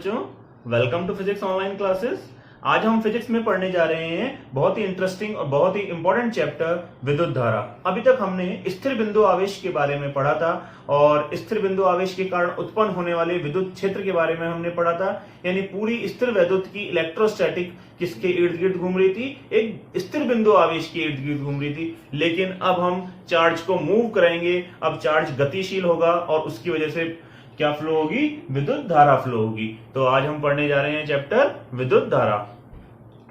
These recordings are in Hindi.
बच्चों, welcome to physics online classes. आज हम फिजिक्स में पढ़ने जा रहे हैं बहुत ही इंटरेस्टिंग और बहुत ही इंपॉर्टेंट चैप्टर विद्युत धारा। अभी तक हमने स्थिर बिंदु आवेश के बारे में पढ़ा था और स्थिर बिंदु आवेश के कारण उत्पन्न होने वाले विद्युत क्षेत्र के बारे में हमने पढ़ा था। यानी पूरी स्थिर वैद्युत की इलेक्ट्रोस्टैटिक किसके इर्द गिर्द घूम रही थी? एक स्थिर बिंदु आवेश के इर्द गिर्द घूम रही थी। लेकिन अब हम चार्ज को मूव करेंगे, अब चार्ज गतिशील होगा और उसकी वजह से क्या फ्लो होगी? विद्युत धारा फ्लो होगी। तो आज हम पढ़ने जा रहे हैं चैप्टर विद्युत धारा।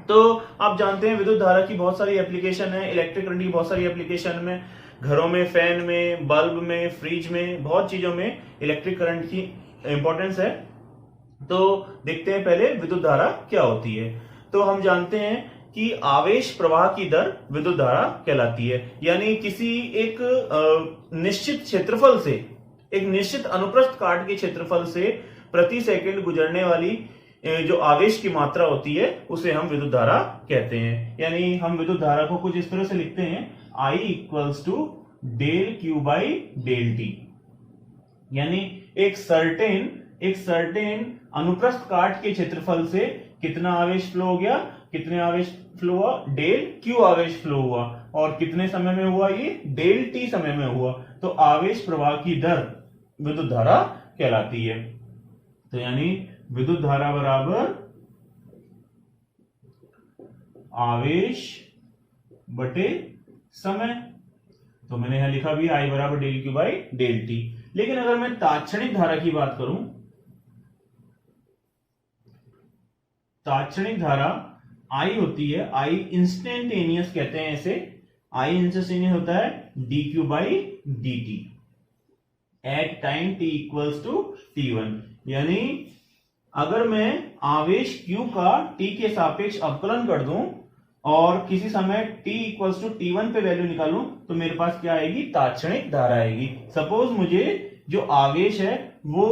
तो आप जानते हैं विद्युत धारा की बहुत सारी एप्लीकेशन है, इलेक्ट्रिक करंट की बहुत सारी एप्लीकेशन में, घरों में, फैन में, बल्ब में, फ्रिज में, बहुत चीजों में इलेक्ट्रिक करंट की इंपॉर्टेंस है। तो देखते हैं पहले विद्युत धारा क्या होती है। तो हम जानते हैं कि आवेश प्रवाह की दर विद्युत धारा कहलाती है। यानी किसी एक निश्चित क्षेत्रफल से, एक निश्चित अनुप्रस्थ काट के क्षेत्रफल से प्रति सेकंड गुजरने वाली जो आवेश की मात्रा होती है उसे हम विद्युत धारा कहते हैं। यानी हम विद्युत धारा को कुछ इस तरह से लिखते हैं, I equals to del q by del t. यानी एक सर्टेन अनुप्रस्थ काट के क्षेत्रफल से कितना आवेश फ्लो हो गया, कितने आवेश फ्लो हुआ? डेल क्यू आवेश फ्लो हुआ। और कितने समय में हुआ? ये डेल टी समय में हुआ। तो आवेश प्रवाह की दर विद्युत धारा कहलाती है। तो यानी विद्युत धारा बराबर आवेश बटे समय। तो मैंने यहां लिखा भी I बराबर del q by del t. लेकिन अगर मैं तात्क्षणिक धारा की बात करूं, तात्क्षणिक धारा I होती है, I इंस्टेंटेनियस कहते हैं इसे। I इंस्टेंटेनियस होता है d q by d t at time t equals to t1। यानी अगर मैं आवेश q का t के सापेक्ष अवकलन कर दूं और किसी समय t इक्वल्स टू t1 पे वैल्यू निकालूं तो मेरे पास क्या आएगी? तात्क्षणिक धारा आएगी। सपोज मुझे जो आवेश है वो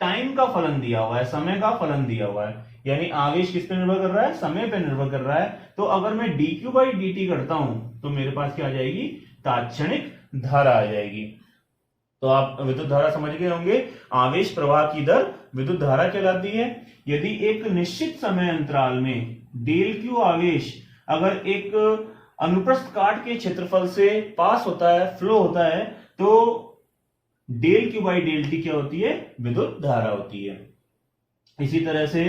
टाइम का फलन दिया हुआ है, समय का फलन दिया हुआ है। यानी आवेश किस पे निर्भर कर रहा है? समय पे निर्भर कर रहा है। तो अगर मैं dq बाई dt करता हूं तो मेरे पास क्या आ जाएगी? तात्क्षणिक धारा आ जाएगी। तो आप विद्युत धारा समझ गए होंगे। आवेश प्रवाह की दर विद्युत धारा कहलाती है। यदि एक निश्चित समय अंतराल में डेल क्यू आवेश अगर एक अनुप्रस्थ काट के क्षेत्रफल से पास होता है, फ्लो होता है, तो del q by del t क्या होती है? विद्युत धारा होती है। इसी तरह से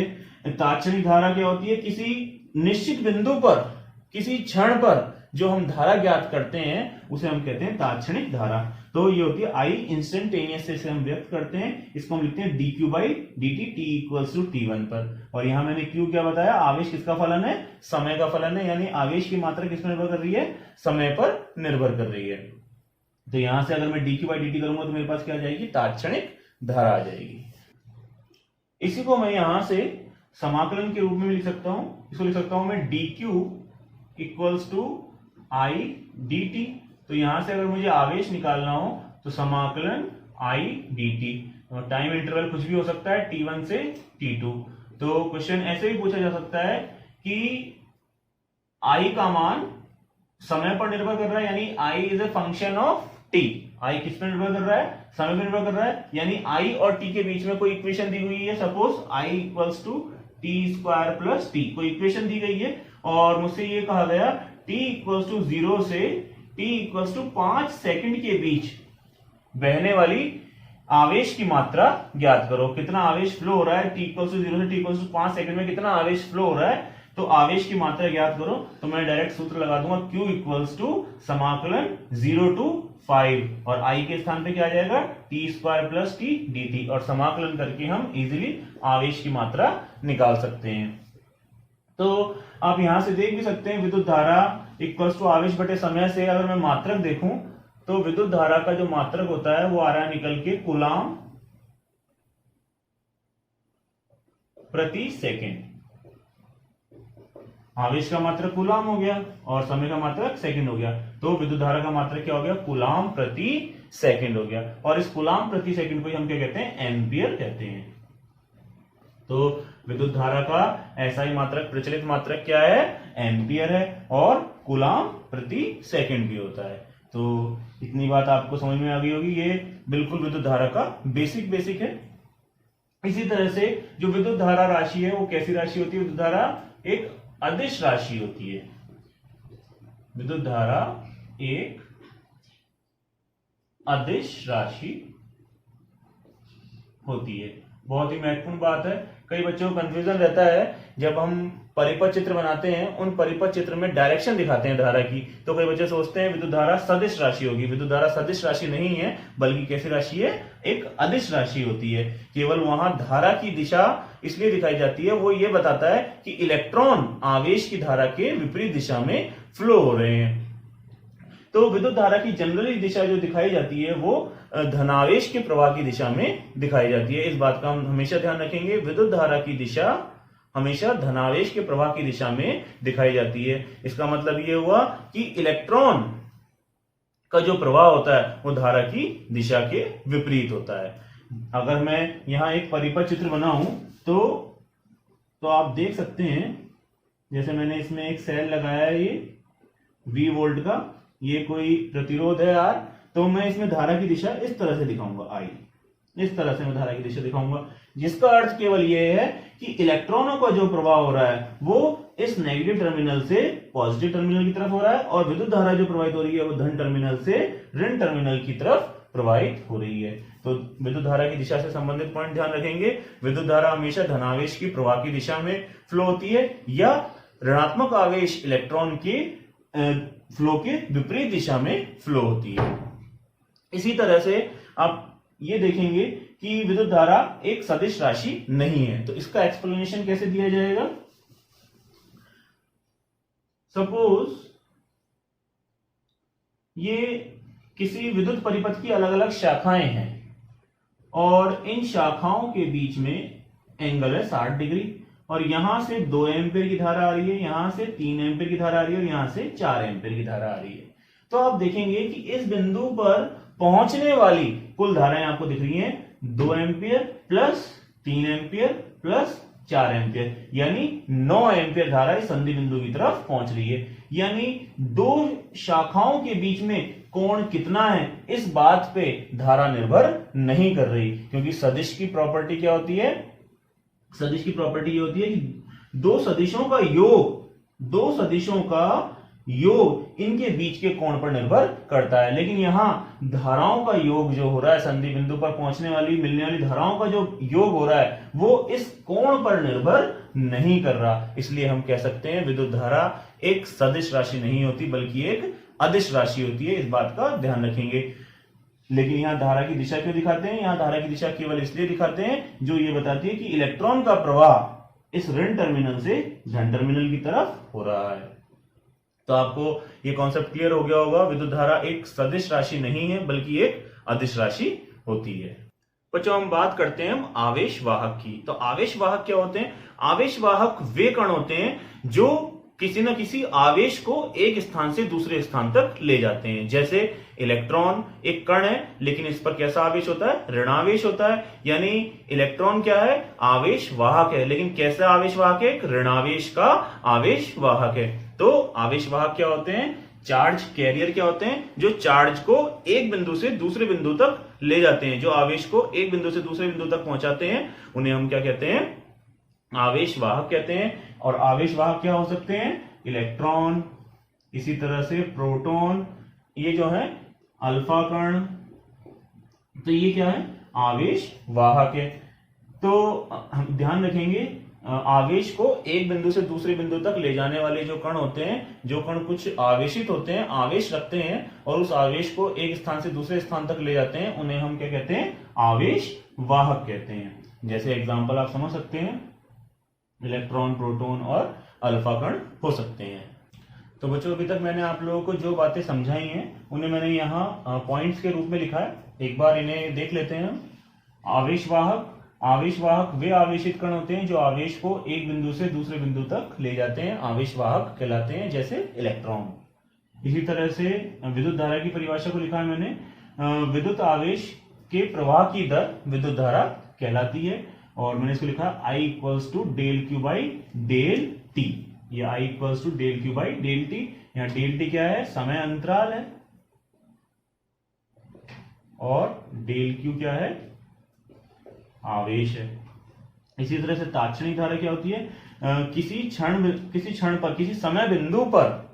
तात्क्षणिक धारा क्या होती है? किसी निश्चित बिंदु पर, किसी क्षण पर जो हम धारा ज्ञात करते हैं उसे हम कहते हैं तात्क्षणिक धारा। तो ये होती है I इंस्टेंटेनियस से हम व्यक्त करते हैं। इसको हम लिखते हैं dq by dt t equals to t1 पर। और यहां मैंने q क्या बताया? आवेश किसका फलन है? समय का फलन है। यानी आवेश की मात्रा किस पर निर्भर कर रही है? समय पर निर्भर कर रही है। तो यहां से अगर मैं dq बाई dt करूंगा तो मेरे पास क्या आ जाएगी? तात्क्षणिक धारा आ जाएगी। इसी को मैं यहां से समाकलन के रूप में लिख सकता हूं। इसको लिख सकता हूं मैं dq equals to I dt। तो यहां से अगर मुझे आवेश निकालना हो तो समाकलन I dt। टाइम इंटरवल कुछ भी हो सकता है, t1 से t2। तो क्वेश्चन ऐसे भी पूछा जा सकता है कि I का मान समय पर निर्भर कर रहा है, यानी I is a function of t। I किस पर निर्भर कर रहा है? समय पर निर्भर कर रहा है। यानी I और t के बीच में कोई इक्वेशन दी हुई है। Suppose I equals to t square plus t, कोई इक्वेशन दी गई है और मुझसे ये कहा गया t इक्वल्स टू 0 से t इक्वल्स टू 5 सेकंड के बीच बहने वाली आवेश की मात्रा ज्ञात करो। कितना आवेश फ्लो हो रहा है? t इक्वल्स टू 0 से t इक्वल्स टू 5 सेकंड में कितना आवेश फ्लो हो रहा है? तो आवेश की मात्रा ज्ञात करो। तो मैं डायरेक्ट सूत्र लगा दूंगा, q इक्वल्स टू समाकलन 0 टू 5 और I के स्थान पे क्या आ जाएगा? t square plus T dt। और समाकलन करके हम इजिली आवेश की मात्रा निकाल सकते हैं। तो आप यहां से देख भी सकते हैं विद्युत धारा इक्वल्स टू आवेश बटे समय से अगर मैं मात्रक देखूं तो विद्युत धारा का जो मात्रक होता है वो आ रहा है निकल के कूलाम प्रति सेकंड। आवेश का मात्रक कूलाम हो गया और समय का मात्रक सेकंड हो गया। तो विद्युत धारा का मात्रक क्या हो गया? कूलाम प्रति सेकंड हो गया। और इस कूलाम प्रति सेकंड को हम क्या कहते हैं? एम्पियर कहते हैं। तो विद्युत धारा का ऐसा ही मात्रक, प्रचलित मात्रक क्या है? एम्पियर है। और कूलाम प्रति सेकंड भी होता है। तो इतनी बात आपको समझ में आ गई होगी। ये बिल्कुल विद्युत धारा का बेसिक है। इसी तरह से जो विद्युत धारा राशि है वो कैसी राशि होती है? विद्युत धारा एक अदिश राशि होती है। विद्युत धारा एक अदिश राशि होती है। बहुत ही महत्वपूर्ण बात है। कई बच्चों को कंफ्यूजन रहता है जब हम परिपथ चित्र बनाते हैं, उन परिपथ चित्र में डायरेक्शन दिखाते हैं धारा की, तो कई बच्चे सोचते हैं विद्युत धारा सदिश राशि होगी। विद्युत धारा सदिश राशि नहीं है, बल्कि कैसी राशि है? एक अदिश राशि होती है। केवल वहां धारा की दिशा इसलिए दिखाई जाती है, वो ये बताता है कि इलेक्ट्रॉन आवेश की धारा के विपरीत दिशा में फ्लो हो रहे हैं। तो विद्युत धारा की जनरली दिशा जो दिखाई जाती है वो धनावेश के प्रवाह की दिशा में दिखाई जाती है। इस बात का हम हमेशा ध्यान रखेंगे। विद्युत धारा की दिशा हमेशा धनावेश के प्रवाह की दिशा में दिखाई जाती है। इसका मतलब ये हुआ कि इलेक्ट्रॉन का जो प्रवाह होता है वो धारा की दिशा के विपरीत होता है। अगर मैं यहां एक परिपथ चित्र बनाऊं तो आप देख सकते हैं, जैसे मैंने इसमें एक सेल लगाया है, ये V वोल्ट का, ये कोई प्रतिरोध है R, तो मैं इसमें धारा की दिशा इस तरह से दिखाऊंगा, I इस तरह से मैं धारा की दिशा दिखाऊंगा, जिसका अर्थ केवल यह है कि इलेक्ट्रॉनों का जो प्रवाह हो रहा है वो इस नेगेटिव टर्मिनल से पॉजिटिव टर्मिनल की तरफ हो रहा है, और विद्युत धारा जो प्रवाहित हो रही है वो धन टर्मिनल से ऋण टर्मिनल की तरफ प्रवाहित हो रही है। तो विद्युत धारा की दिशा से संबंधित पॉइंट ध्यान रखेंगे। विद्युत धारा हमेशा धनावेश की प्रवाह की दिशा में फ्लो होती है, या ऋणात्मक आवेश इलेक्ट्रॉन के फ्लो के विपरीत दिशा में फ्लो होती है। इसी तरह से आप ये देखेंगे कि विद्युत धारा एक सदिश राशि नहीं है। तो इसका एक्सप्लेनेशन कैसे दिया जाएगा? सपोज ये किसी विद्युत परिपथ की अलग अलग शाखाएं हैं, और इन शाखाओं के बीच में एंगल है 60 डिग्री, और यहां से 2 एम्पीयर की धारा आ रही है, यहां से 3 एम्पीयर की धारा आ रही है, और यहां से 4 एम्पीयर की धारा आ रही है। तो आप देखेंगे कि इस बिंदु पर पहुंचने वाली कुल धाराएं आपको दिख रही हैं 2 ampere plus 3 ampere plus 4 ampere, यानी 9 एम्पीयर धारा इस संधि बिंदु की तरफ पहुंच रही है। यानी दो शाखाओं के बीच में कोण कितना है इस बात पे धारा निर्भर नहीं कर रही, क्योंकि सदिश की प्रॉपर्टी क्या होती है? सदिश की प्रॉपर्टी ये होती है कि दो सदिशों का योग इनके बीच के कोण पर निर्भर करता है। लेकिन यहां धाराओं का योग जो हो रहा है, संधि बिंदु पर पहुंचने वाली मिलने वाली धाराओं का जो योग हो रहा है वो इस कोण पर निर्भर नहीं कर रहा। इसलिए हम कह सकते हैं विद्युत धारा एक सदिश राशि नहीं होती, बल्कि एक अदिश राशि होती है। इस बात का ध्यान रखेंगे। लेकिन यहां धारा की दिशा क्यों दिखाते हैं? यहां धारा की दिशा केवल इसलिए दिखाते हैं जो ये बताती है कि इलेक्ट्रॉन का प्रवाह इस ऋण टर्मिनल से धन टर्मिनल की तरफ हो रहा है। तो आपको ये कॉन्सेप्ट क्लियर हो गया होगा। विद्युत धारा एक सदिश राशि नहीं है, बल्कि एक अदिश राशि होती है। बच्चों हम बात करते हैं हम आवेश वाहक की। तो आवेश वाहक क्या होते हैं? आवेश वाहक वे कण होते हैं जो किसी न किसी आवेश को एक स्थान से दूसरे स्थान तक ले जाते हैं। जैसे इलेक्ट्रॉन एक कण है, लेकिन इस पर कैसा आवेश होता है? ऋणावेश होता है। यानी इलेक्ट्रॉन क्या है? आवेश वाहक है, लेकिन कैसा आवेश वाहक है? एक ऋणावेश का आवेश वाहक है। तो आवेश वाहक क्या होते हैं? चार्ज कैरियर क्या होते हैं? जो चार्ज को एक बिंदु से दूसरे बिंदु तक ले जाते हैं, जो आवेश को एक बिंदु से दूसरे बिंदु तक पहुंचाते हैं, उन्हें हम क्या कहते हैं? आवेश वाहक कहते हैं। और आवेश वाहक क्या हो सकते हैं? इलेक्ट्रॉन, इसी तरह से प्रोटॉन, ये जो है अल्फा कण, तो ये क्या है? आवेश वाहक है। तो हम ध्यान रखेंगे आवेश को एक बिंदु से दूसरे बिंदु तक ले जाने वाले जो कण होते हैं, जो कण कुछ आवेशित होते हैं, आवेश रखते हैं और उस आवेश को एक स्थान से दूसरे स्थान तक ले जाते हैं, उन्हें हम क्या कहते हैं? आवेश वाहक कहते हैं। जैसे एग्जांपल आप समझ सकते हैं, इलेक्ट्रॉन, प्रोटॉन और अल्फा कण हो सकते हैं। तो बच्चों अभी तक मैंने आप लोगों को जो बातें समझाई हैं उन्हें मैंने यहाँ पॉइंट्स के रूप में लिखा है। एक बार इन्हें देख लेते हैं। आवेश वाहक वे आवेशित कण होते हैं जो आवेश को एक बिंदु से दूसरे बिंदु तक ले जाते हैं, आवेश वाहक कहलाते हैं, जैसे इलेक्ट्रॉन। इसी तरह से विद्युत धारा की परिभाषा को लिखा है मैंने। विद्युत आवेश के प्रवाह की दर विद्युत धारा कहलाती है, और मैंने इसको लिखा I equals to del q by del t. ये I equals to del q by del t. यहाँ डेल टी क्या है? समय अंतराल है, और डेल क्यू क्या है? आवेश है। इसी तरह से ताक्षणिक धारा क्या होती है, किसी क्षण पर, किसी समय बिंदु पर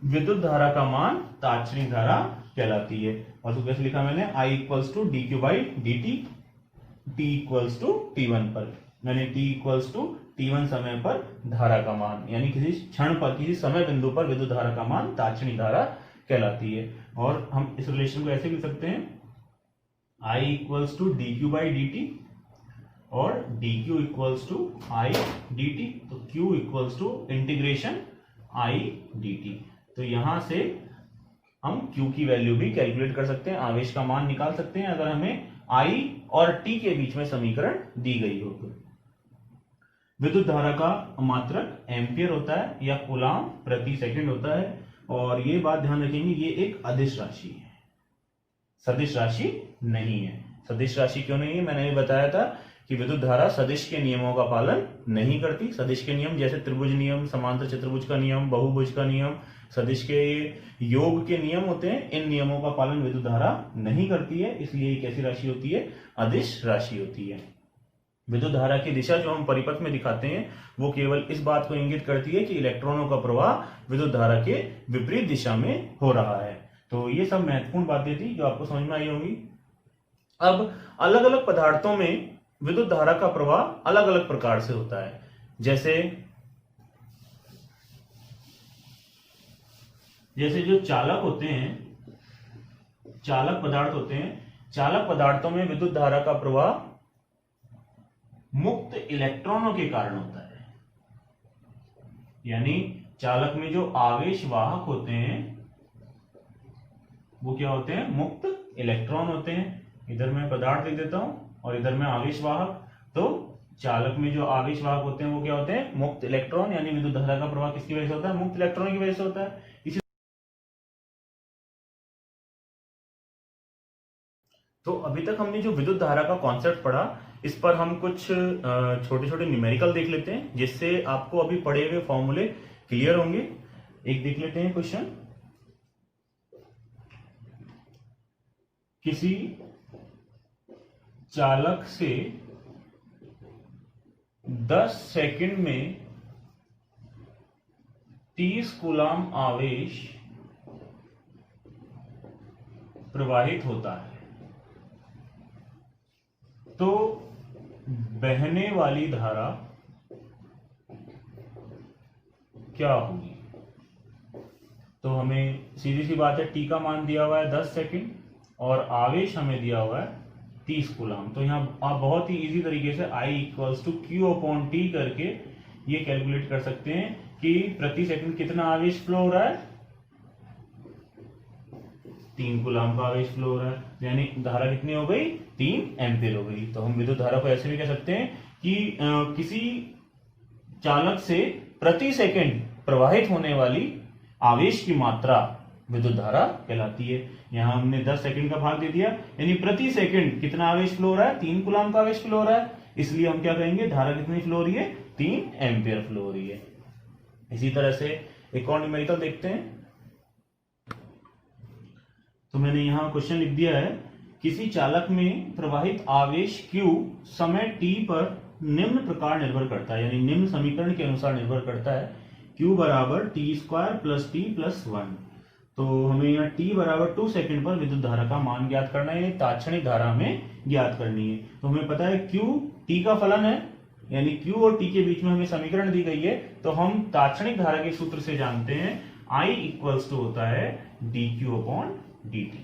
विद्युत धारा का मान ताक्षणिक धारा कहलाती है। और तो कैसे लिखा मैंने, I equals to d q by d t, t equals to T1 पर, मैंने T इक्वल्स टू T1 समय पर धारा का मान, यानी किसी क्षण पर, किसी समय बिंदु पर विद्युत धारा का मान ताक्षणिक धारा कहलाती है। और हम इस रिलेशन को ऐसे लिख सकते हैं, I equals to d q by d t और dq equals to I dt, तो q equals to integration I dt। तो यहां से हम q की वैल्यू भी कैलकुलेट कर सकते हैं, आवेश का मान निकाल सकते हैं अगर हमें I और t के बीच में समीकरण दी गई हो तो। विद्युत धारा का मात्रक एम्पियर होता है या कूलाम प्रति सेकंड होता है, और ये बात ध्यान रखेंगे, ये एक अदिश राशि है, सदिश राशि नहीं है। सदिश राशि क्यों नहीं है, मैंने ये बताया था कि विद्युत धारा सदिश के नियमों का पालन नहीं करती। सदिश के नियम जैसे त्रिभुज नियम, समांतर चतुर्भुज का नियम, बहुभुज का नियम, सदिश के योग के नियम होते हैं, इन नियमों का पालन विद्युत धारा नहीं करती है, इसलिए एक ऐसी राशि होती है, अदिश राशि होती है। विद्युत धारा की दिशा जो हम परिपथ में दिखाते हैं वो केवल इस बात को इंगित करती है कि इलेक्ट्रॉनों का प्रवाह विद्युत धारा के विपरीत दिशा में हो रहा है। तो ये सब महत्वपूर्ण बातें थी जो आपको समझ में आई होंगी। अब अलग अलग पदार्थों में विद्युत धारा का प्रवाह अलग अलग प्रकार से होता है। जैसे जो चालक होते हैं, चालक पदार्थ होते हैं, चालक पदार्थों में विद्युत धारा का प्रवाह मुक्त इलेक्ट्रॉनों के कारण होता है, यानी चालक में जो आवेश वाहक होते हैं वो क्या होते हैं, मुक्त इलेक्ट्रॉन होते हैं। इधर मैं पदार्थ लिख देता हूं और इधर में आवेश वाहक। तो चालक में जो आवेश वाहक होते हैं वो क्या होते हैं, मुक्त इलेक्ट्रॉन, यानी विद्युत धारा का प्रवाह किसकी वजह से होता है, मुक्त इलेक्ट्रॉन की वजह से होता है। तो अभी तक हमने जो विद्युत धारा का कॉन्सेप्ट पढ़ा, इस पर हम कुछ छोटे छोटे न्यूमेरिकल देख लेते हैं, जिससे आपको अभी पढ़े हुए फॉर्मूले क्लियर होंगे। एक देख लेते हैं क्वेश्चन, किसी चालक से 10 सेकंड में 30 कूलाम आवेश प्रवाहित होता है, तो बहने वाली धारा क्या होगी। तो हमें सीधी सी बात है, t का मान दिया हुआ है 10 सेकंड और आवेश हमें दिया हुआ है 30 कूलाम। तो यहां आप बहुत ही इजी तरीके से I equals to q upon t करके ये कैलकुलेट कर सकते हैं कि प्रति सेकंड कितना आवेश फ्लो हो रहा है, 3 कूलाम का आवेश फ्लो हो रहा है, यानी धारा कितनी हो गई, 3 एम्पीयर हो गई। तो हम विद्युत धारा को ऐसे भी कह सकते हैं कि किसी चालक से प्रति सेकंड प्रवाहित होने वाली आवेश की मात्रा विद्युत धारा कहलाती है। यहां हमने 10 सेकंड का भाग दे दिया, यानी प्रति सेकंड कितना आवेश फ्लो हो रहा है, 3 कूलाम का आवेश फ्लो हो रहा है, इसलिए हम क्या कहेंगे, धारा कितनी फ्लो हो रही है, 3 एम्पीयर फ्लो हो रही है। इसी तरह से एक और न्यूमेरिकल देखते हैं। तो मैंने यहां क्वेश्चन लिख दिया है, किसी चालक में प्रवाहित आवेश Q समय t पर निम्न प्रकार निर्भर करता है, यानी निम्न समीकरण के अनुसार निर्भर करता है, Q बराबर T square plus T plus 1। तो हमें यहाँ t बराबर 2 सेकंड पर विद्युत धारा का मान ज्ञात करना है, ताक्षणिक धारा में ज्ञात करनी है। तो हमें पता है Q t का फलन है, यानी Q और t के बीच में हमें समीकरण दी गई है, तो हम ताक्षणिक धारा के सूत्र से जानते हैं I इक्वल्स टू होता है dq अपॉन dt,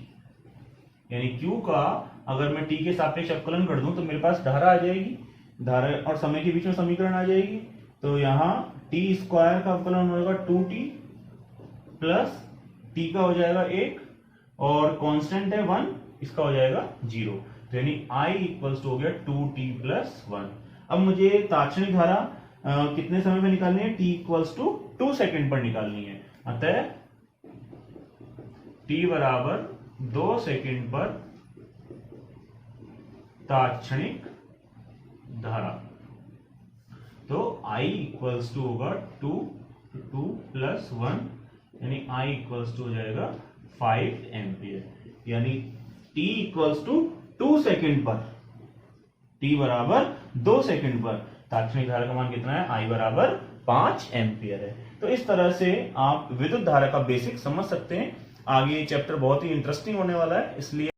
यानी Q का अगर मैं t के सापेक्ष अवकलन कर दूं तो मेरे पास धारा आ जाएगी, धारा और समय के बीच में समीकरण आ जाएगी। तो यहाँ t स्क्वायर का अवकलन होगा 2t प्लस t का हो जाएगा 1 और कांस्टेंट है 1, इसका हो जाएगा 0। तो यानी I इक्वल्स टू हो गया 2t प्लस 1। अब मुझे ताक्षणिक धारा कितने समय में निकालनी है, t इक्वल्स टू 2 सेकंड पर निकालनी है। अतः t बराबर 2 सेकंड पर ताक्षणिक धारा, तो I इक्वल्स टू होगा 2 प्लस 1, यानी I इक्वल्स टू हो जाएगा 5 एम्पियर, यानी t इक्वल्स टू 2 सेकंड पर, t बराबर 2 सेकंड पर तात्क्षणिक धारा का मान कितना है, I बराबर 5 एम्पियर है। तो इस तरह से आप विद्युत धारा का बेसिक समझ सकते हैं। आगे ये चैप्टर बहुत ही इंटरेस्टिंग होने वाला है, इसलिए